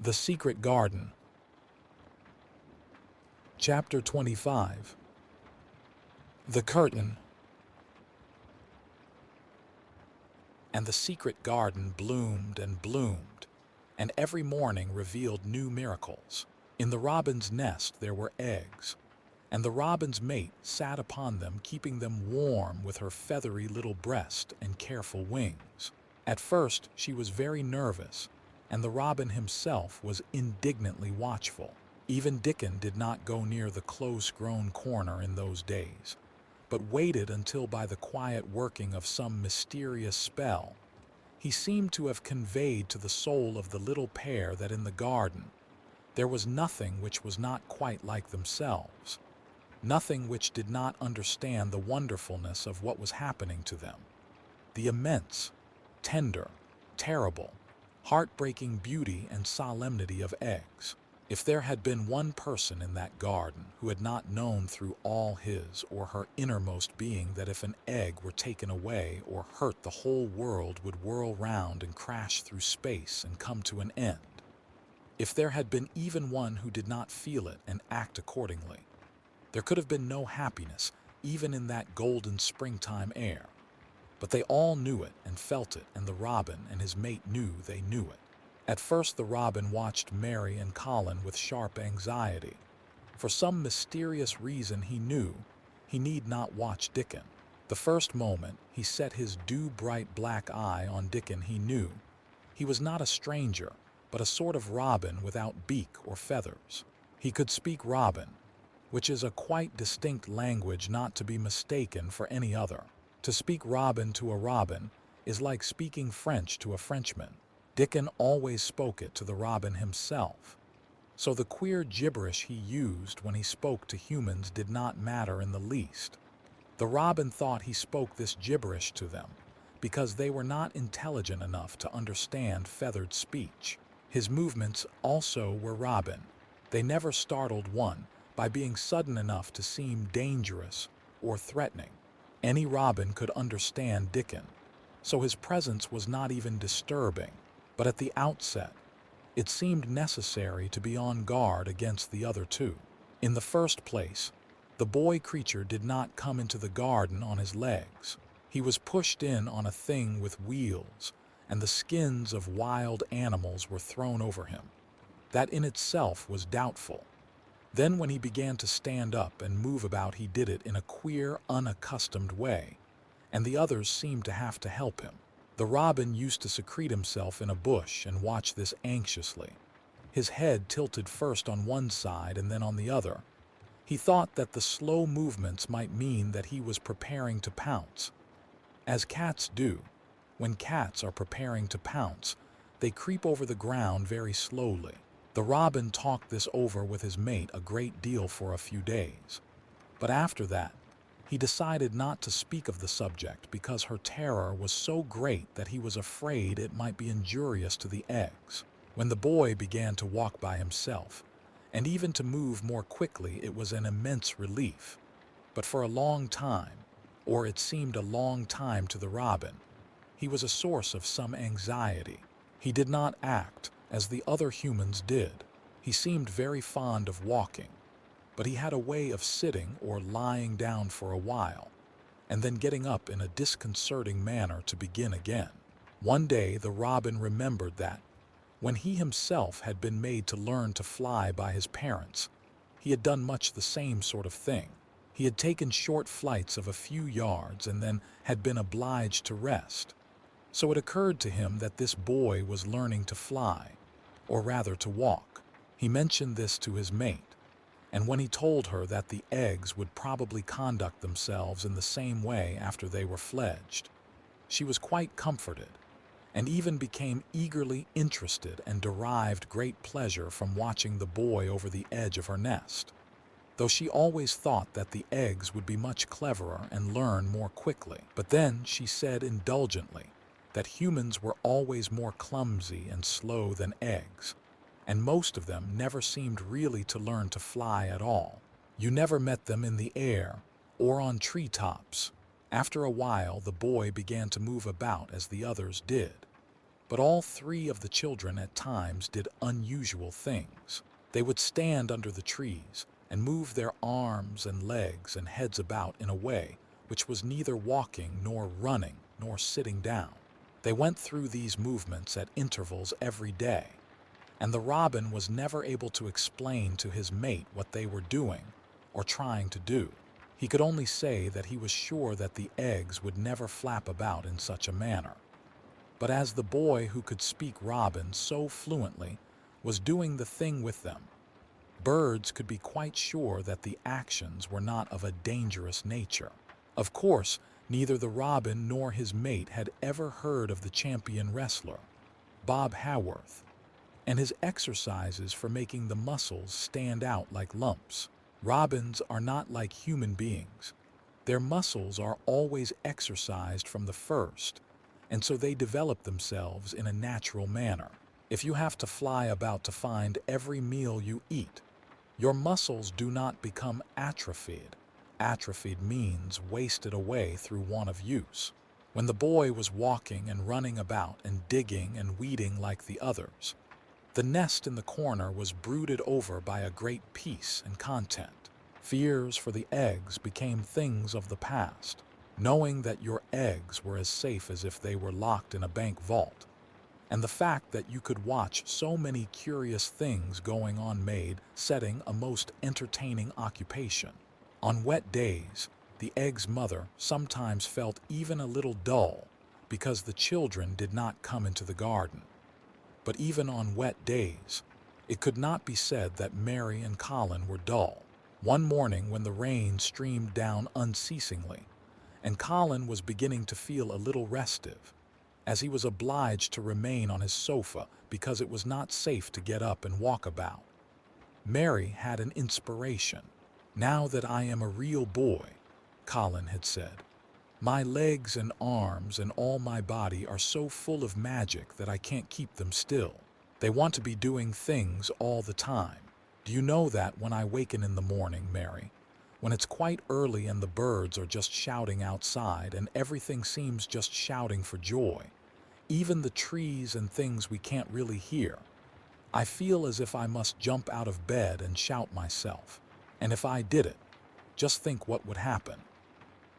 The Secret Garden. Chapter 25. The Curtain. And the secret garden bloomed and bloomed, and every morning revealed new miracles. In the robin's nest there were eggs, and the robin's mate sat upon them, keeping them warm with her feathery little breast and careful wings. At first she was very nervous, and the robin himself was indignantly watchful. Even Dickon did not go near the close-grown corner in those days, but waited until, by the quiet working of some mysterious spell, he seemed to have conveyed to the soul of the little pair that in the garden there was nothing which was not quite like themselves, nothing which did not understand the wonderfulness of what was happening to them, the immense, tender, terrible, heartbreaking beauty and solemnity of eggs. If there had been one person in that garden who had not known through all his or her innermost being that if an egg were taken away or hurt, the whole world would whirl round and crash through space and come to an end. If there had been even one who did not feel it and act accordingly, there could have been no happiness even in that golden springtime air. But they all knew it and felt it, and the robin and his mate knew they knew it. At first the robin watched Mary and Colin with sharp anxiety. For some mysterious reason he knew he need not watch Dickon. The first moment he set his dew-bright black eye on Dickon, he knew he was not a stranger, but a sort of robin without beak or feathers. He could speak robin, which is a quite distinct language not to be mistaken for any other. To speak robin to a robin is like speaking French to a Frenchman. Dickon always spoke it to the robin himself, so the queer gibberish he used when he spoke to humans did not matter in the least. The robin thought he spoke this gibberish to them because they were not intelligent enough to understand feathered speech. His movements also were robin. They never startled one by being sudden enough to seem dangerous or threatening. Any robin could understand Dickon, so his presence was not even disturbing. But at the outset, it seemed necessary to be on guard against the other two. In the first place, the boy creature did not come into the garden on his legs. He was pushed in on a thing with wheels, and the skins of wild animals were thrown over him. That in itself was doubtful. Then when he began to stand up and move about, he did it in a queer, unaccustomed way, and the others seemed to have to help him. The robin used to secrete himself in a bush and watch this anxiously, his head tilted first on one side and then on the other. He thought that the slow movements might mean that he was preparing to pounce. As cats do, when cats are preparing to pounce, they creep over the ground very slowly. The robin talked this over with his mate a great deal for a few days, but after that, he decided not to speak of the subject because her terror was so great that he was afraid it might be injurious to the eggs. When the boy began to walk by himself, and even to move more quickly, it was an immense relief. But for a long time, or it seemed a long time to the robin, he was a source of some anxiety. He did not act as the other humans did. He seemed very fond of walking, but he had a way of sitting or lying down for a while, and then getting up in a disconcerting manner to begin again. One day the robin remembered that, when he himself had been made to learn to fly by his parents, he had done much the same sort of thing. He had taken short flights of a few yards and then had been obliged to rest. So it occurred to him that this boy was learning to fly, or rather to walk. He mentioned this to his mate, and when he told her that the eggs would probably conduct themselves in the same way after they were fledged, she was quite comforted, and even became eagerly interested and derived great pleasure from watching the boy over the edge of her nest, though she always thought that the eggs would be much cleverer and learn more quickly. But then she said indulgently that humans were always more clumsy and slow than eggs, and most of them never seemed really to learn to fly at all. You never met them in the air or on treetops. After a while, the boy began to move about as the others did. But all three of the children at times did unusual things. They would stand under the trees and move their arms and legs and heads about in a way which was neither walking nor running nor sitting down. They went through these movements at intervals every day, and the robin was never able to explain to his mate what they were doing or trying to do. He could only say that he was sure that the eggs would never flap about in such a manner. But as the boy who could speak robin so fluently was doing the thing with them, birds could be quite sure that the actions were not of a dangerous nature. Of course, neither the robin nor his mate had ever heard of the champion wrestler, Bob Haworth, and his exercises for making the muscles stand out like lumps. Robins are not like human beings. Their muscles are always exercised from the first, and so they develop themselves in a natural manner. If you have to fly about to find every meal you eat, your muscles do not become atrophied. Atrophied means wasted away through want of use. When the boy was walking and running about and digging and weeding like the others, the nest in the corner was brooded over by a great peace and content. Fears for the eggs became things of the past. Knowing that your eggs were as safe as if they were locked in a bank vault, and the fact that you could watch so many curious things going on made setting a most entertaining occupation. On wet days, the egg's mother sometimes felt even a little dull because the children did not come into the garden. But even on wet days, it could not be said that Mary and Colin were dull. One morning when the rain streamed down unceasingly, and Colin was beginning to feel a little restive, as he was obliged to remain on his sofa because it was not safe to get up and walk about, Mary had an inspiration. "Now that I am a real boy," Colin had said, "my legs and arms and all my body are so full of magic that I can't keep them still. They want to be doing things all the time. Do you know that when I waken in the morning, Mary, when it's quite early and the birds are just shouting outside and everything seems just shouting for joy, even the trees and things we can't really hear, I feel as if I must jump out of bed and shout myself. And if I did it, just think what would happen."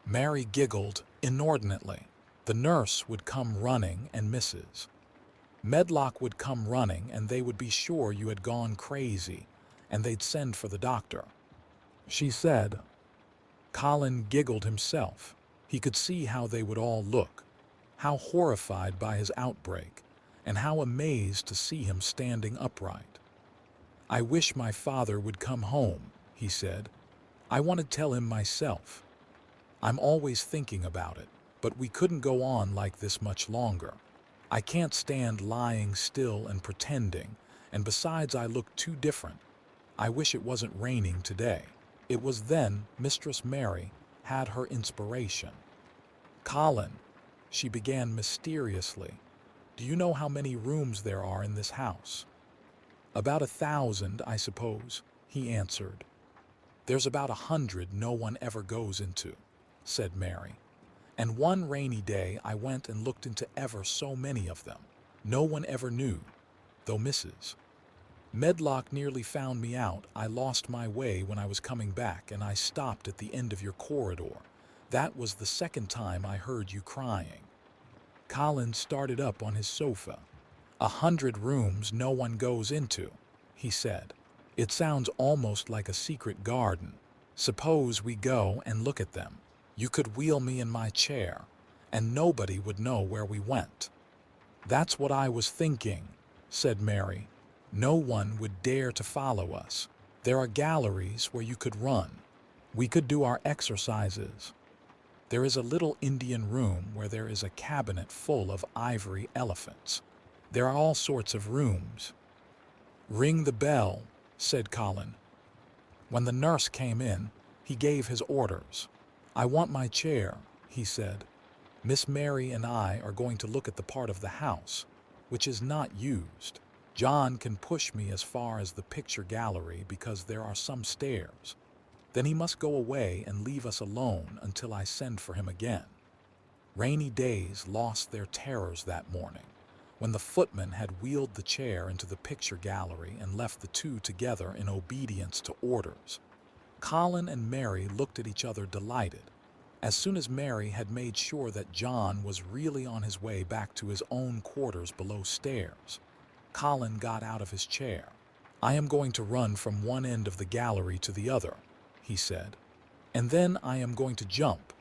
Mary giggled inordinately. The nurse would come running and Mrs. Medlock would come running and they would be sure you had gone crazy and they'd send for the doctor. She said. Colin giggled himself. He could see how they would all look, how horrified by his outbreak, and how amazed to see him standing upright. "I wish my father would come home," he said. "I want to tell him myself. I'm always thinking about it, but we couldn't go on like this much longer. I can't stand lying still and pretending, and besides I look too different. I wish it wasn't raining today." It was then Mistress Mary had her inspiration. "Colin," she began mysteriously, "do you know how many rooms there are in this house?" "About 1,000, I suppose," he answered. "There's about 100 no one ever goes into," said Mary. "And one rainy day I went and looked into ever so many of them. No one ever knew, though Mrs. Medlock nearly found me out. I lost my way when I was coming back and I stopped at the end of your corridor. That was the second time I heard you crying." Colin started up on his sofa. 100 rooms no one goes into," he said. "It sounds almost like a secret garden. Suppose we go and look at them. You could wheel me in my chair, and nobody would know where we went." "That's what I was thinking," said Mary. "No one would dare to follow us. There are galleries where you could run. We could do our exercises. There is a little Indian room where there is a cabinet full of ivory elephants. There are all sorts of rooms." "Ring the bell," said Colin. When the nurse came in, he gave his orders. "I want my chair," he said. "Miss Mary and I are going to look at the part of the house which is not used. John can push me as far as the picture gallery because there are some stairs. Then he must go away and leave us alone until I send for him again." Rainy days lost their terrors that morning. when the footman had wheeled the chair into the picture gallery and left the two together in obedience to orders. Colin and Mary looked at each other delighted. As soon as Mary had made sure that John was really on his way back to his own quarters below stairs, Colin got out of his chair. "I am going to run from one end of the gallery to the other," he said. "And then I am going to jump,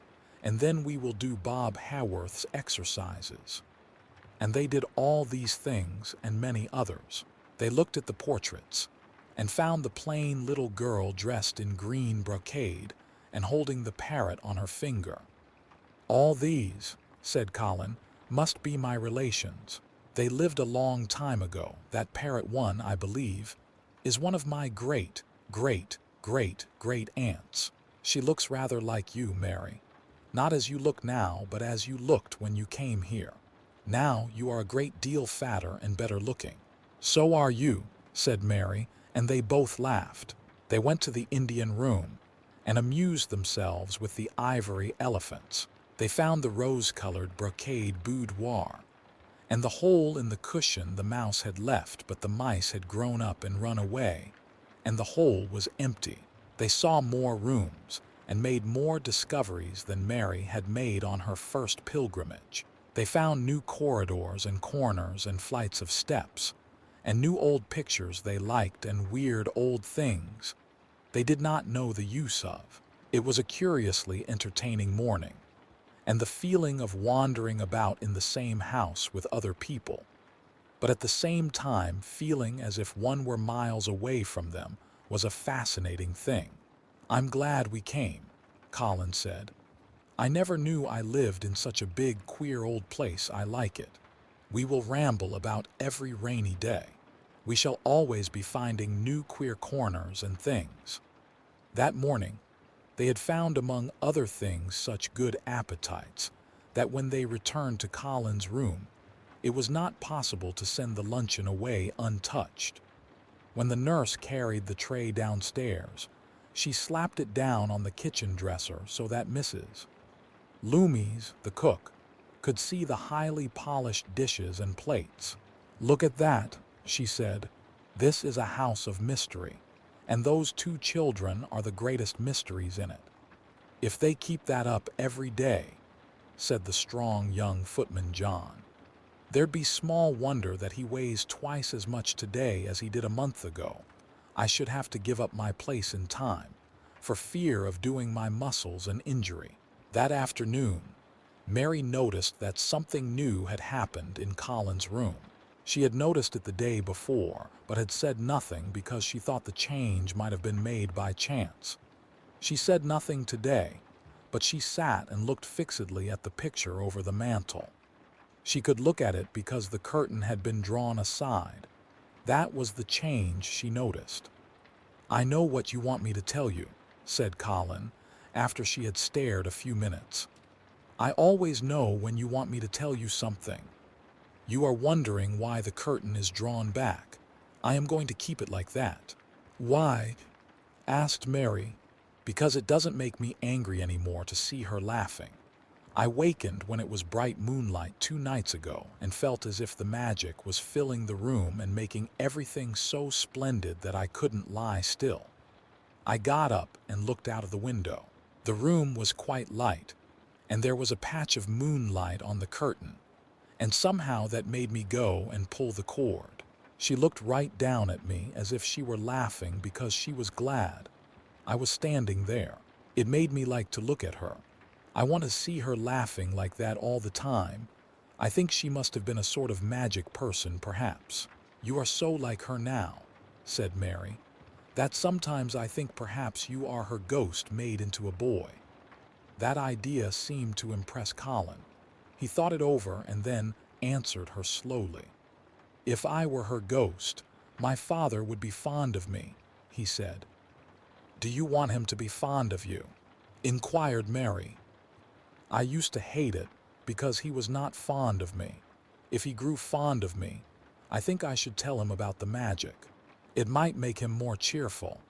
and then we will do Bob Haworth's exercises." And they did all these things and many others. They looked at the portraits and found the plain little girl dressed in green brocade and holding the parrot on her finger. "All these," said Colin, "must be my relations. They lived a long time ago. That parrot one, I believe, is one of my great-great-great-great-aunts. She looks rather like you, Mary. Not as you look now, but as you looked when you came here. Now you are a great deal fatter and better looking." "So are you," said Mary, and they both laughed. They went to the Indian room and amused themselves with the ivory elephants. They found the rose-colored brocade boudoir, and the hole in the cushion the mouse had left, but the mice had grown up and run away, and the hole was empty. They saw more rooms and made more discoveries than Mary had made on her first pilgrimage. They found new corridors and corners and flights of steps, and new old pictures they liked and weird old things they did not know the use of. It was a curiously entertaining morning, and the feeling of wandering about in the same house with other people, but at the same time feeling as if one were miles away from them, was a fascinating thing. "I'm glad we came," Colin said. "I never knew I lived in such a big, queer old place. I like it. We will ramble about every rainy day. We shall always be finding new queer corners and things." That morning, they had found among other things such good appetites that when they returned to Colin's room, it was not possible to send the luncheon away untouched. When the nurse carried the tray downstairs, she slapped it down on the kitchen dresser so that Mrs. Loomis, the cook, could see the highly polished dishes and plates. "Look at that," she said. "This is a house of mystery, and those two children are the greatest mysteries in it. If they keep that up every day," said the strong young footman John, "there'd be small wonder that he weighs twice as much today as he did a month ago. I should have to give up my place in time, for fear of doing my muscles an injury." That afternoon, Mary noticed that something new had happened in Colin's room. She had noticed it the day before, but had said nothing because she thought the change might have been made by chance. She said nothing today, but she sat and looked fixedly at the picture over the mantel. She could look at it because the curtain had been drawn aside. That was the change she noticed. "I know what you want me to tell you," said Colin, after she had stared a few minutes. "I always know when you want me to tell you something. You are wondering why the curtain is drawn back. I am going to keep it like that." "Why?" asked Mary. "Because it doesn't make me angry anymore to see her laughing. I wakened when it was bright moonlight 2 nights ago and felt as if the magic was filling the room and making everything so splendid that I couldn't lie still. I got up and looked out of the window. The room was quite light, and there was a patch of moonlight on the curtain, and somehow that made me go and pull the cord. She looked right down at me as if she were laughing because she was glad I was standing there. It made me like to look at her. I want to see her laughing like that all the time. I think she must have been a sort of magic person, perhaps." "You are so like her now," said Mary, "that sometimes I think perhaps you are her ghost made into a boy." That idea seemed to impress Colin. He thought it over and then answered her slowly. "If I were her ghost, my father would be fond of me," he said. "Do you want him to be fond of you?" inquired Mary. "I used to hate it because he was not fond of me. If he grew fond of me, I think I should tell him about the magic. It might make him more cheerful."